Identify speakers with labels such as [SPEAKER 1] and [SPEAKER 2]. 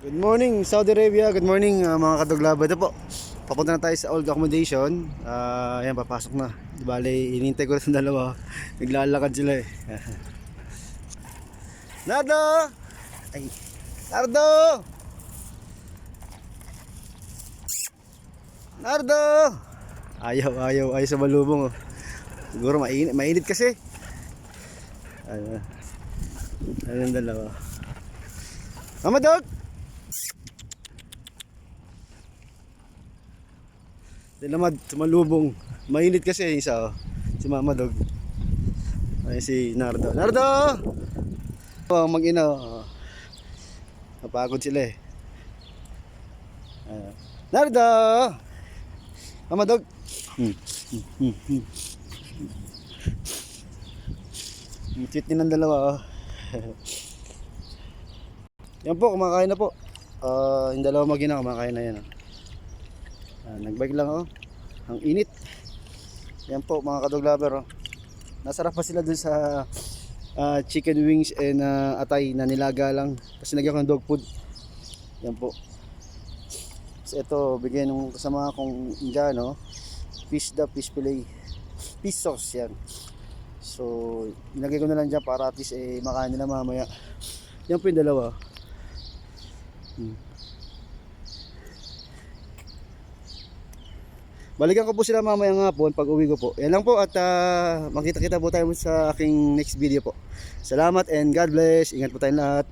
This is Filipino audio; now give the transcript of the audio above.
[SPEAKER 1] Good morning Saudi Arabia, good morning mga kadoglaba. Ito po, papunta na tayo sa old accommodation. Ayan, papasok na. Di bale, inintay ko na sa dalawa. Naglalakad sila eh. Nardo! Ay, Nardo! Nardo! Ayaw sa malubong oh. Siguro mainit kasi. Ayun dalawa. Mama Dog! Dilamad, sumalubong. Mainit kasi yung isa oh. Si Mama Dog. Ay si Nardo. Nardo! Oh, mag-ina oh. Napagod sila eh. Nardo! Mama Dog. Cute din ng dalawa oh. Yan po, kumakain na po. Yung dalawa mag-ina kumakain na yan oh. Nagbike lang oh. Ang init. Yan po mga kadog lover oh. Nasarap pa sila dun sa chicken wings and atay na nilaga lang. Kasi nagyan ko ng dog food. Yan po. So ito bigyan ng kasama kong Indiano. Fish fillet. Fish sauce yan. So ilagay ko na lang dyan para at least makain nila mamaya. Yan po yung dalawa. Balikan ko po sila mamaya nga po pag uwi ko po. Yan lang po at makita-kita po tayo sa aking next video po. Salamat and God bless. Ingat po tayong lahat.